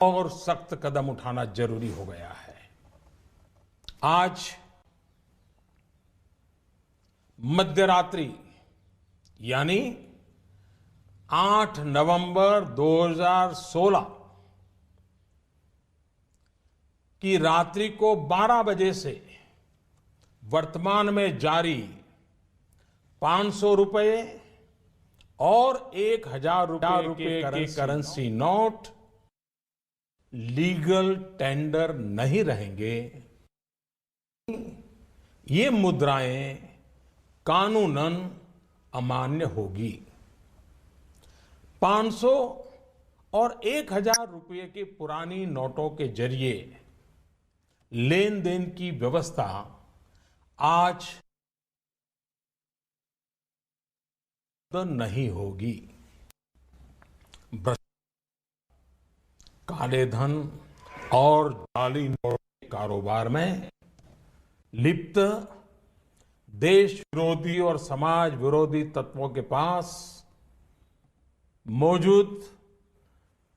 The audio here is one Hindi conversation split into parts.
और सख्त कदम उठाना जरूरी हो गया है। आज मध्यरात्रि यानी 8 नवंबर 2016 की रात्रि को 12 बजे से वर्तमान में जारी 500 रुपए और 1000 रुपए के करेंसी नोट लीगल टेंडर नहीं रहेंगे। ये मुद्राएं कानूनन अमान्य होगी। 500 और 1000 रुपए के पुरानी नोटों के जरिए लेन देन की व्यवस्था आज नहीं होगी। काले धन और जाली नोट के कारोबार में लिप्त देश विरोधी और समाज विरोधी तत्वों के पास मौजूद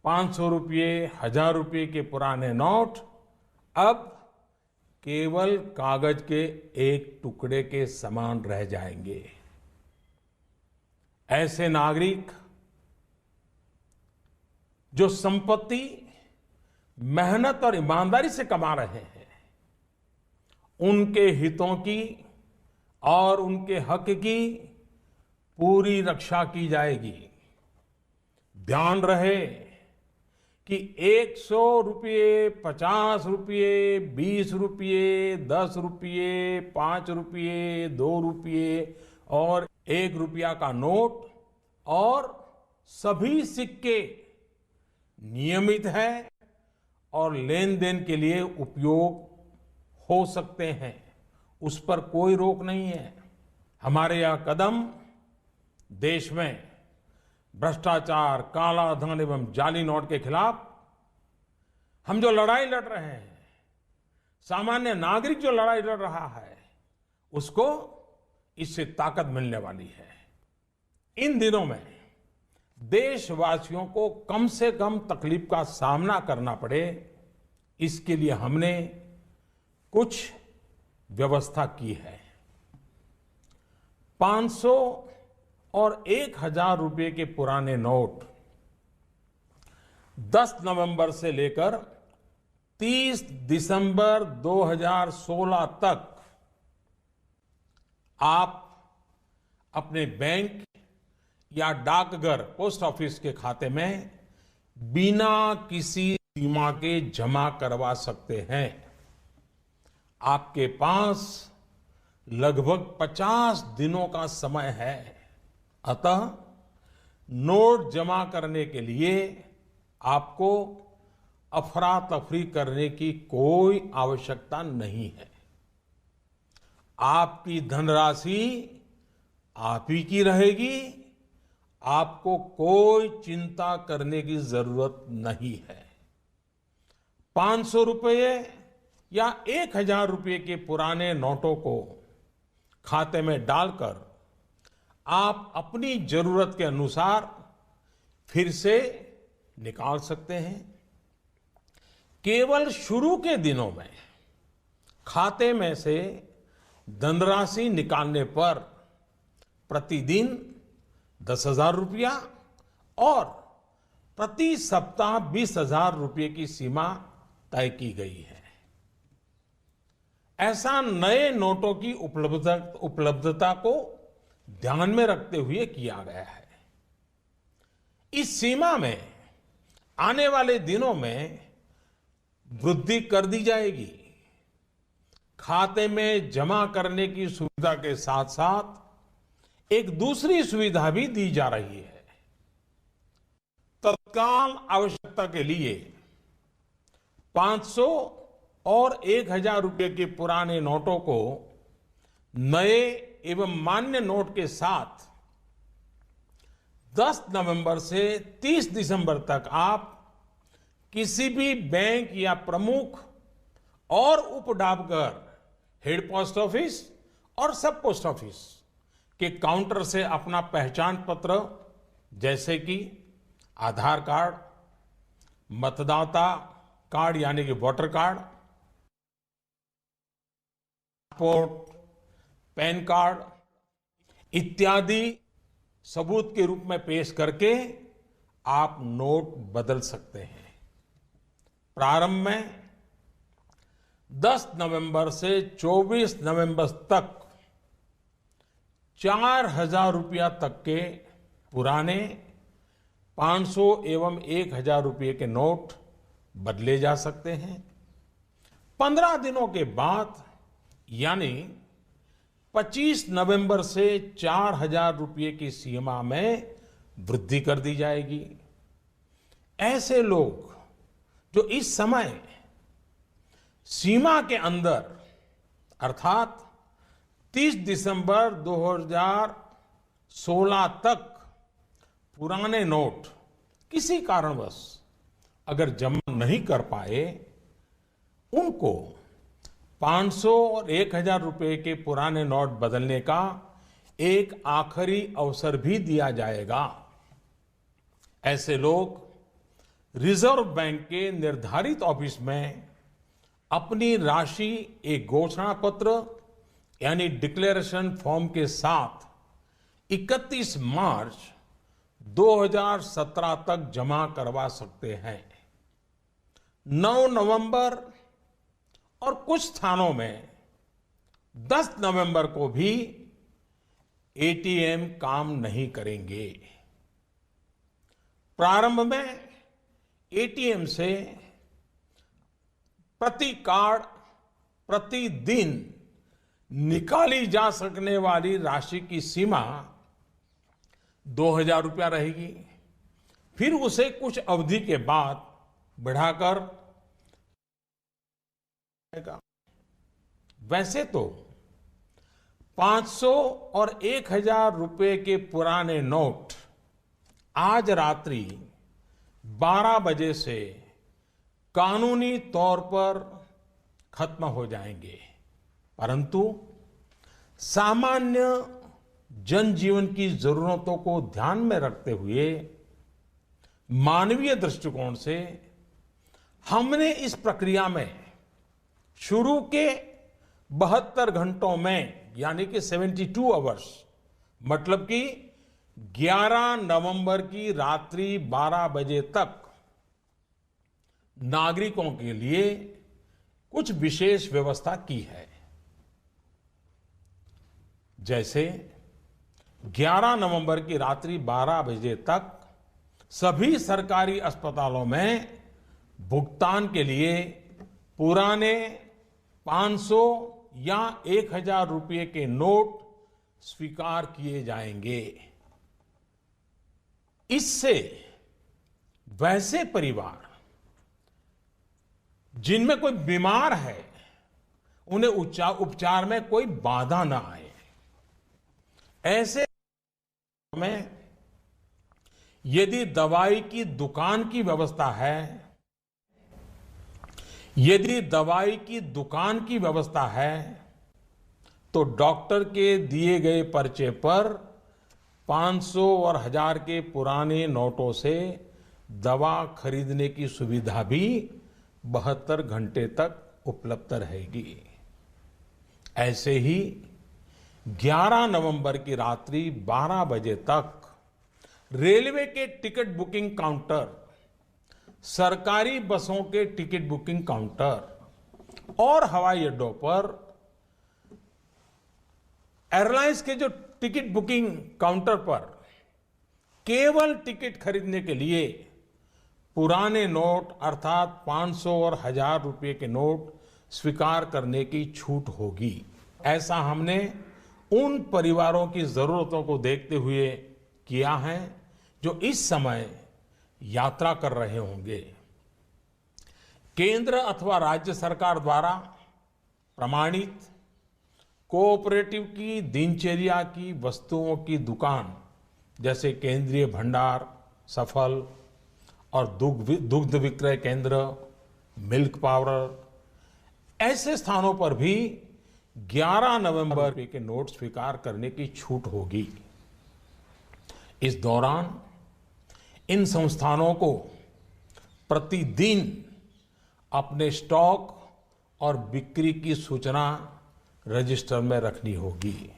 500 रुपये, 1000 रुपये के पुराने नोट अब केवल कागज के एक टुकड़े के समान रह जाएंगे। ऐसे नागरिक जो संपत्ति मेहनत और ईमानदारी से कमा रहे हैं, उनके हितों की और उनके हक की पूरी रक्षा की जाएगी। ध्यान रहे कि 100 रुपये, 50 रुपये, 20 रुपये, 10 रुपये, 5 रुपये, 2 रुपये और 1 रुपया का नोट और सभी सिक्के नियमित है और लेन देन के लिए उपयोग हो सकते हैं, उस पर कोई रोक नहीं है। हमारे यह कदम देश में भ्रष्टाचार, काला धन एवं जाली नोट के खिलाफ हम जो लड़ाई लड़ रहे हैं, सामान्य नागरिक जो लड़ाई लड़ रहा है, उसको इससे ताकत मिलने वाली है। इन दिनों में देशवासियों को कम से कम तकलीफ का सामना करना पड़े, इसके लिए हमने कुछ व्यवस्था की है। 500 और 1000 रुपये के पुराने नोट 10 नवंबर से लेकर 30 दिसंबर 2016 तक आप अपने बैंक या डाकघर, पोस्ट ऑफिस के खाते में बिना किसी सीमा के जमा करवा सकते हैं। आपके पास लगभग 50 दिनों का समय है। अतः नोट जमा करने के लिए आपको अफरा तफरी करने की कोई आवश्यकता नहीं है। आपकी धनराशि आप ही की रहेगी, आपको कोई चिंता करने की जरूरत नहीं है। 500 रुपये या 1000 रुपये के पुराने नोटों को खाते में डालकर आप अपनी जरूरत के अनुसार फिर से निकाल सकते हैं। केवल शुरू के दिनों में खाते में से धनराशि निकालने पर प्रतिदिन 10,000 रुपया और प्रति सप्ताह 20,000 रुपये की सीमा तय की गई है। ऐसा नए नोटों की उपलब्धता को ध्यान में रखते हुए किया गया है। इस सीमा में आने वाले दिनों में वृद्धि कर दी जाएगी। खाते में जमा करने की सुविधा के साथ साथ एक दूसरी सुविधा भी दी जा रही है। तत्काल आवश्यकता के लिए 500 और 1000 रुपये के पुराने नोटों को नए एवं मान्य नोट के साथ 10 नवंबर से 30 दिसंबर तक आप किसी भी बैंक या प्रमुख और उप डाकघर, हेड पोस्ट ऑफिस और सब पोस्ट ऑफिस के काउंटर से अपना पहचान पत्र जैसे कि आधार कार्ड, मतदाता कार्ड यानी कि voter card, passport, pan card इत्यादि सबूत के रूप में पेश करके आप नोट बदल सकते हैं। प्रारंभ में 10 नवंबर से 24 नवंबर तक 4,000 रुपया तक के पुराने 500 एवं 1,000 रुपये के नोट बदले जा सकते हैं। 15 दिनों के बाद यानी 25 नवंबर से 4,000 रुपये की सीमा में वृद्धि कर दी जाएगी। ऐसे लोग जो इस समय सीमा के अंदर अर्थात 30 दिसंबर 2016 तक पुराने नोट किसी कारणवश अगर जमा नहीं कर पाए, उनको 500 और 1,000 रुपए के पुराने नोट बदलने का एक आखिरी अवसर भी दिया जाएगा। ऐसे लोग रिजर्व बैंक के निर्धारित ऑफिस में अपनी राशि एक घोषणा पत्र यानी डिक्लेरेशन फॉर्म के साथ 31 मार्च 2017 तक जमा करवा सकते हैं। 9 नवंबर और कुछ स्थानों में 10 नवंबर को भी एटीएम काम नहीं करेंगे। प्रारंभ में एटीएम से प्रति कार्ड प्रतिदिन निकाली जा सकने वाली राशि की सीमा 2,000 रुपया रहेगी। फिर उसे कुछ अवधि के बाद बढ़ाकर वैसे तो 500 और 1,000 रुपए के पुराने नोट आज रात्रि 12 बजे से कानूनी तौर पर खत्म हो जाएंगे, परंतु सामान्य जनजीवन की जरूरतों को ध्यान में रखते हुए मानवीय दृष्टिकोण से हमने इस प्रक्रिया में शुरू के 72 घंटों में यानी कि 72 आवर्स मतलब कि 11 नवंबर की रात्रि 12 बजे तक नागरिकों के लिए कुछ विशेष व्यवस्था की है। जैसे 11 नवंबर की रात्रि 12 बजे तक सभी सरकारी अस्पतालों में भुगतान के लिए पुराने 500 या 1,000 रुपये के नोट स्वीकार किए जाएंगे। इससे वैसे परिवार जिनमें कोई बीमार है उन्हें उपचार में कोई बाधा ना आए। ऐसे में यदि दवाई की दुकान की व्यवस्था है, यदि दवाई की दुकान की व्यवस्था है तो डॉक्टर के दिए गए पर्चे पर 500 और 1,000 के पुराने नोटों से दवा खरीदने की सुविधा भी 72 घंटे तक उपलब्ध रहेगी। ऐसे ही 11 नवंबर की रात्रि 12 बजे तक रेलवे के टिकट बुकिंग काउंटर, सरकारी बसों के टिकट बुकिंग काउंटर और हवाई अड्डों पर एयरलाइंस के जो टिकट बुकिंग काउंटर पर केवल टिकट खरीदने के लिए पुराने नोट अर्थात 500 और 1,000 रुपये के नोट स्वीकार करने की छूट होगी। ऐसा हमने उन परिवारों की जरूरतों को देखते हुए किया है जो इस समय यात्रा कर रहे होंगे। केंद्र अथवा राज्य सरकार द्वारा प्रमाणित कोऑपरेटिव की दिनचर्या की वस्तुओं की दुकान जैसे केंद्रीय भंडार, सफल और दुग्ध विक्रय केंद्र, मिल्क पाउडर, ऐसे स्थानों पर भी 11 नवंबर के नोट स्वीकार करने की छूट होगी। इस दौरान इन संस्थानों को प्रतिदिन अपने स्टॉक और बिक्री की सूचना रजिस्टर में रखनी होगी।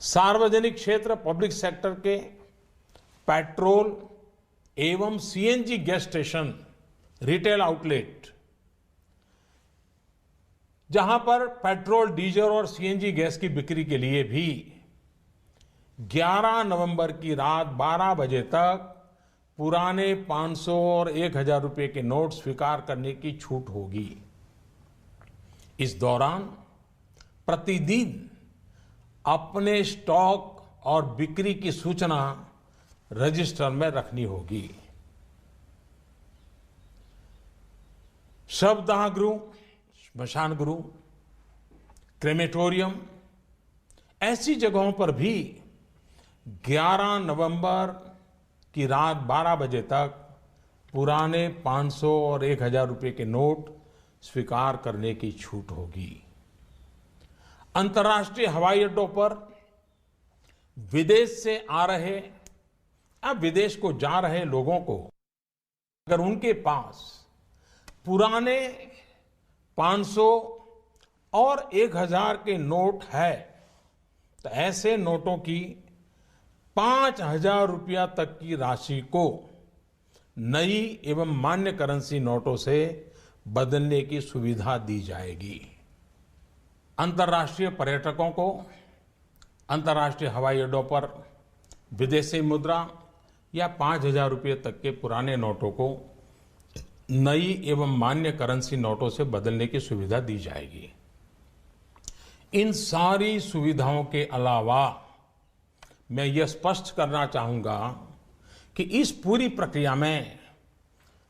सार्वजनिक क्षेत्र पब्लिक सेक्टर के पेट्रोल एवं CNG gas station, retail outlet, जहां पर पेट्रोल, डीजल और सीएनजी गैस की बिक्री के लिए भी 11 नवंबर की रात 12 बजे तक पुराने 500 और 1000 रुपए के नोट स्वीकार करने की छूट होगी। इस दौरान प्रतिदिन अपने स्टॉक और बिक्री की सूचना रजिस्टर में रखनी होगी। शवदाह गृह, श्मशान गृह, क्रेमेटोरियम, ऐसी जगहों पर भी 11 नवंबर की रात 12 बजे तक पुराने 500 और 1000 रुपए के नोट स्वीकार करने की छूट होगी। अंतर्राष्ट्रीय हवाई अड्डों पर विदेश से आ रहे या विदेश को जा रहे लोगों को अगर उनके पास पुराने 500 और 1000 के नोट है तो ऐसे नोटों की 5000 रुपया तक की राशि को नई एवं मान्य करेंसी नोटों से बदलने की सुविधा दी जाएगी। अंतर्राष्ट्रीय पर्यटकों को अंतर्राष्ट्रीय हवाई अड्डों पर विदेशी मुद्रा या 5000 रुपये तक के पुराने नोटों को नई एवं मान्य करेंसी नोटों से बदलने की सुविधा दी जाएगी। इन सारी सुविधाओं के अलावा मैं यह स्पष्ट करना चाहूंगा कि इस पूरी प्रक्रिया में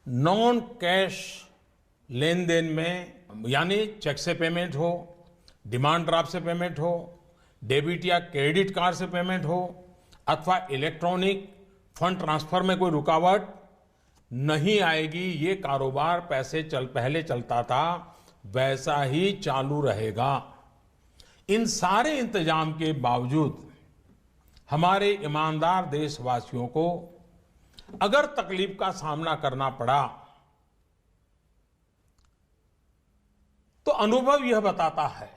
नॉन कैश लेन देन में, यानी चेक से पेमेंट हो, डिमांड ड्राफ्ट से पेमेंट हो, डेबिट या क्रेडिट कार्ड से पेमेंट हो अथवा इलेक्ट्रॉनिक फंड ट्रांसफर में कोई रुकावट नहीं आएगी। ये कारोबार पहले चलता था वैसा ही चालू रहेगा। इन सारे इंतजाम के बावजूद हमारे ईमानदार देशवासियों को अगर तकलीफ का सामना करना पड़ा तो अनुभव यह बताता है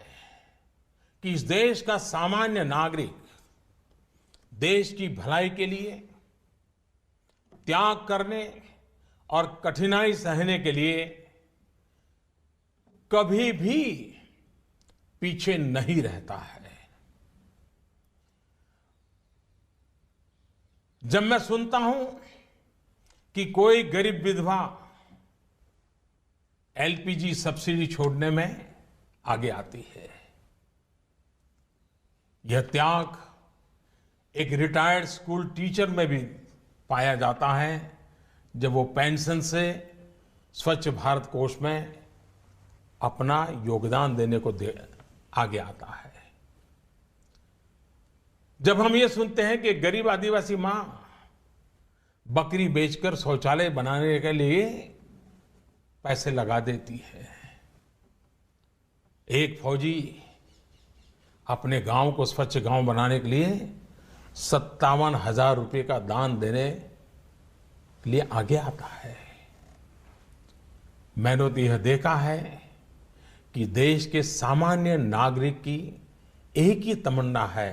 कि इस देश का सामान्य नागरिक देश की भलाई के लिए त्याग करने और कठिनाई सहने के लिए कभी भी पीछे नहीं रहता है। जब मैं सुनता हूं कि कोई गरीब विधवा एलपीजी सब्सिडी छोड़ने में आगे आती है, यह त्याग एक रिटायर्ड स्कूल टीचर में भी पाया जाता है जब वो पेंशन से स्वच्छ भारत कोष में अपना योगदान देने को आगे आता है। जब हम ये सुनते हैं कि गरीब आदिवासी मां बकरी बेचकर शौचालय बनाने के लिए पैसे लगा देती है, एक फौजी अपने गांव को स्वच्छ गांव बनाने के लिए 57,000 रुपये का दान देने के लिए आगे आता है। मैंने तो यह देखा है कि देश के सामान्य नागरिक की एक ही तमन्ना है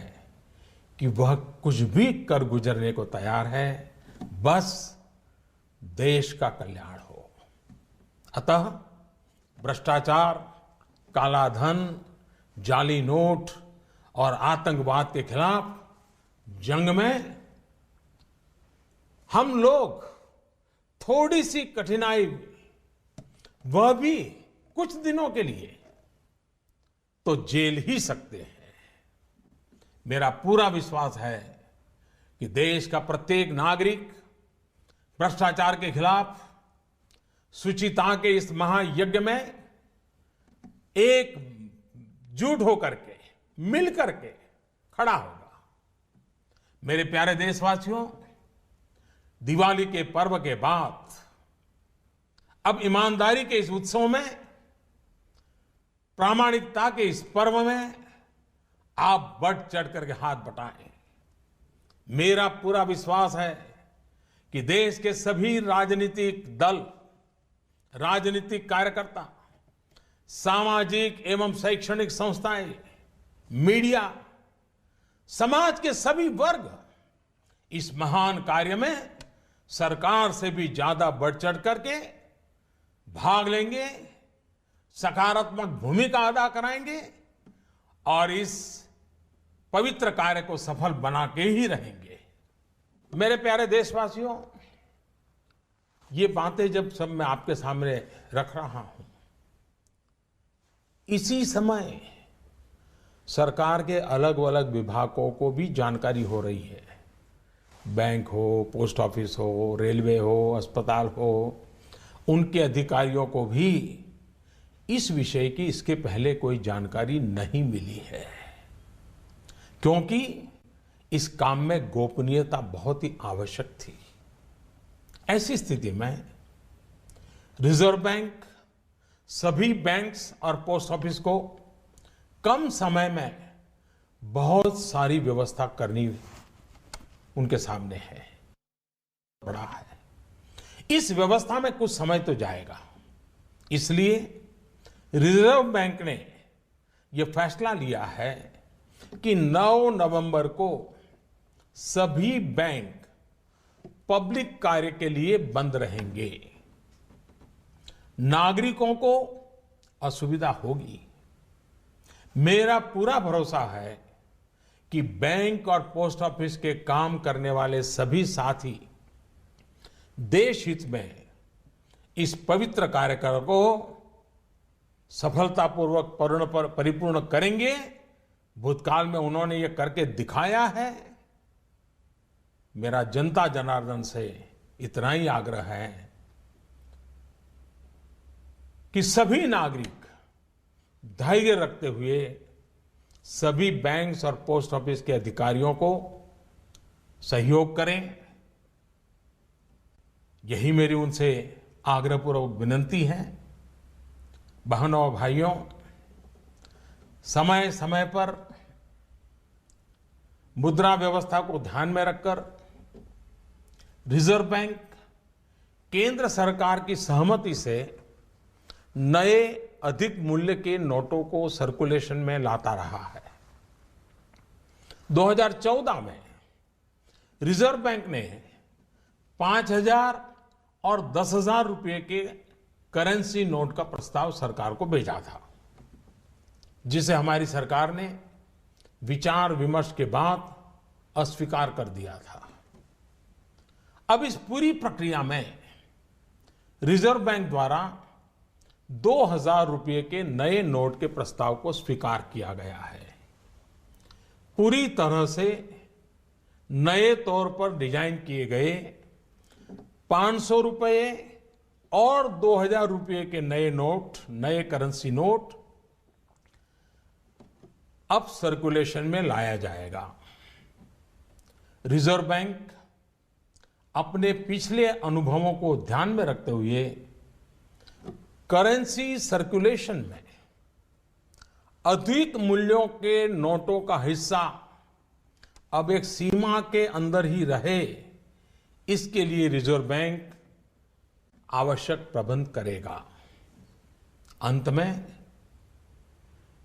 कि वह कुछ भी कर गुजरने को तैयार है, बस देश का कल्याण हो। अतः भ्रष्टाचार, काला धन, जाली नोट और आतंकवाद के खिलाफ जंग में हम लोग थोड़ी सी कठिनाई, वह भी कुछ दिनों के लिए, तो झेल ही सकते हैं। मेरा पूरा विश्वास है कि देश का प्रत्येक नागरिक भ्रष्टाचार के खिलाफ शुचिता के इस महायज्ञ में एकजुट होकर के, मिल करके खड़ा होगा। मेरे प्यारे देशवासियों, दिवाली के पर्व के बाद अब ईमानदारी के इस उत्सव में, प्रामाणिकता के इस पर्व में आप बढ़ चढ़ करके हाथ बटाएं। मेरा पूरा विश्वास है कि देश के सभी राजनीतिक दल, राजनीतिक कार्यकर्ता, सामाजिक एवं शैक्षणिक संस्थाएं, मीडिया, समाज के सभी वर्ग इस महान कार्य में सरकार से भी ज्यादा बढ़ चढ़ करके भाग लेंगे, सकारात्मक भूमिका अदा कराएंगे और इस पवित्र कार्य को सफल बना के ही रहेंगे। मेरे प्यारे देशवासियों, ये बातें जब सब मैं आपके सामने रख रहा हूं, इसी समय सरकार के अलग अलग विभागों को भी जानकारी हो रही है। बैंक हो, पोस्ट ऑफिस हो, रेलवे हो, अस्पताल हो, उनके अधिकारियों को भी इस विषय की इसके पहले कोई जानकारी नहीं मिली है, क्योंकि इस काम में गोपनीयता बहुत ही आवश्यक थी। ऐसी स्थिति में रिजर्व बैंक सभी बैंक्स और पोस्ट ऑफिस को कम समय में बहुत सारी व्यवस्था करनी उनके सामने है, बड़ा है। इस व्यवस्था में कुछ समय तो जाएगा, इसलिए रिजर्व बैंक ने यह फैसला लिया है कि 9 नवंबर को सभी बैंक पब्लिक कार्य के लिए बंद रहेंगे। नागरिकों को असुविधा होगी। मेरा पूरा भरोसा है कि बैंक और पोस्ट ऑफिस के काम करने वाले सभी साथी देश हित में इस पवित्र कार्यक्रम को सफलतापूर्वक परिपूर्ण करेंगे। भूतकाल में उन्होंने ये करके दिखाया है। मेरा जनता जनार्दन से इतना ही आग्रह है कि सभी नागरिक धैर्य रखते हुए सभी बैंक्स और पोस्ट ऑफिस के अधिकारियों को सहयोग करें। यही मेरी उनसे आग्रहपूर्वक विनती है। बहनों और भाइयों, समय समय पर मुद्रा व्यवस्था को ध्यान में रखकर रिजर्व बैंक केंद्र सरकार की सहमति से नए अधिक मूल्य के नोटों को सर्कुलेशन में लाता रहा है। 2014 में रिजर्व बैंक ने 5,000 और 10,000 रुपए के करेंसी नोट का प्रस्ताव सरकार को भेजा था, जिसे हमारी सरकार ने विचार विमर्श के बाद अस्वीकार कर दिया था। अब इस पूरी प्रक्रिया में रिजर्व बैंक द्वारा 2,000 रुपए के नए नोट के प्रस्ताव को स्वीकार किया गया है। पूरी तरह से नए तौर पर डिजाइन किए गए 500 रुपए और 2,000 रुपए के नए नोट, नए करेंसी नोट अब सर्कुलेशन में लाया जाएगा। रिजर्व बैंक अपने पिछले अनुभवों को ध्यान में रखते हुए करेंसी सर्कुलेशन में अधिक मूल्यों के नोटों का हिस्सा अब एक सीमा के अंदर ही रहे, इसके लिए रिजर्व बैंक आवश्यक प्रबंध करेगा। अंत में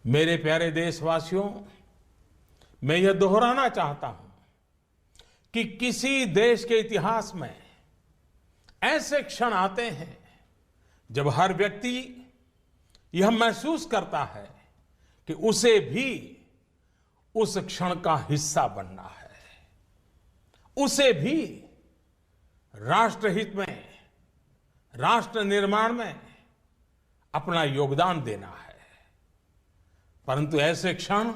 मेरे प्यारे देशवासियों, मैं यह दोहराना चाहता हूं कि किसी देश के इतिहास में ऐसे क्षण आते हैं जब हर व्यक्ति यह महसूस करता है कि उसे भी उस क्षण का हिस्सा बनना है, उसे भी राष्ट्रहित में, राष्ट्र निर्माण में अपना योगदान देना है। परंतु ऐसे क्षण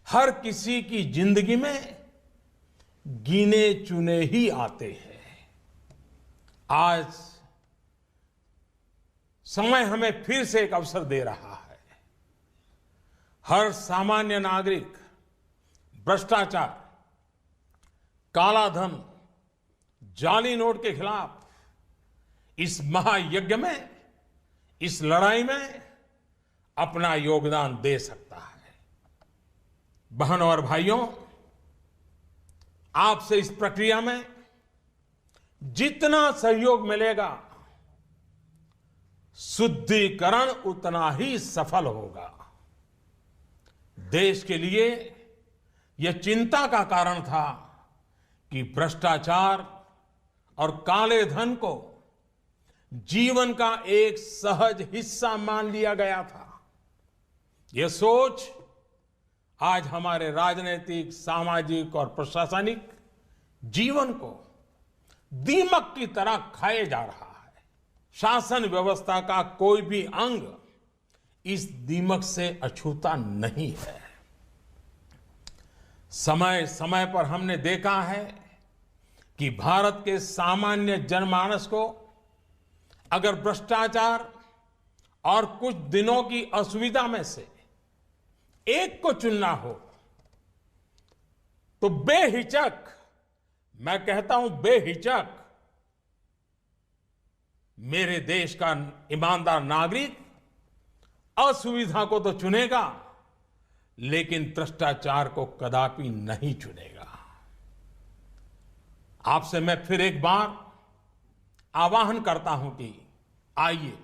हर किसी की जिंदगी में गिने चुने ही आते हैं। आज समय हमें फिर से एक अवसर दे रहा है। हर सामान्य नागरिक भ्रष्टाचार, काला धन, जाली नोट के खिलाफ इस महायज्ञ में, इस लड़ाई में अपना योगदान दे सकता है। बहनों और भाइयों, आपसे इस प्रक्रिया में जितना सहयोग मिलेगा, शुद्धिकरण उतना ही सफल होगा। देश के लिए यह चिंता का कारण था कि भ्रष्टाचार और काले धन को जीवन का एक सहज हिस्सा मान लिया गया था। यह सोच आज हमारे राजनीतिक, सामाजिक और प्रशासनिक जीवन को दीमक की तरह खाए जा रहा है। शासन व्यवस्था का कोई भी अंग इस दीमक से अछूता नहीं है। समय समय पर हमने देखा है कि भारत के सामान्य जनमानस को अगर भ्रष्टाचार और कुछ दिनों की असुविधा में से एक को चुनना हो तो बेहिचक, मैं कहता हूं बेहिचक, मेरे देश का ईमानदार नागरिक असुविधा को तो चुनेगा, लेकिन भ्रष्टाचार को कदापि नहीं चुनेगा। आपसे मैं फिर एक बार आह्वान करता हूं कि आइए,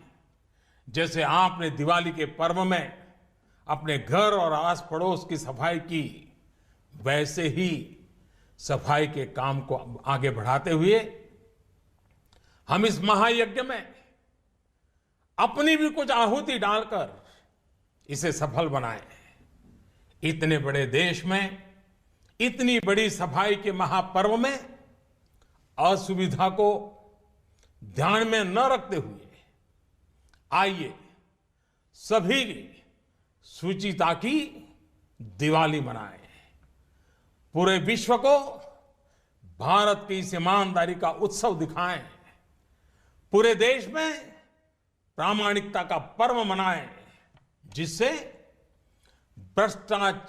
जैसे आपने दिवाली के पर्व में अपने घर और आस पड़ोस की सफाई की, वैसे ही सफाई के काम को आगे बढ़ाते हुए हम इस महायज्ञ में अपनी भी कुछ आहुति डालकर इसे सफल बनाएं। इतने बड़े देश में इतनी बड़ी सफाई के महापर्व में असुविधा को ध्यान में न रखते हुए आइए सभी शुचिता की दिवाली मनाएं। पूरे विश्व को भारत की इस ईमानदारी का उत्सव दिखाएं। पूरे देश में प्रामाणिकता का पर्व मनाएं, जिससे भ्रष्टाचार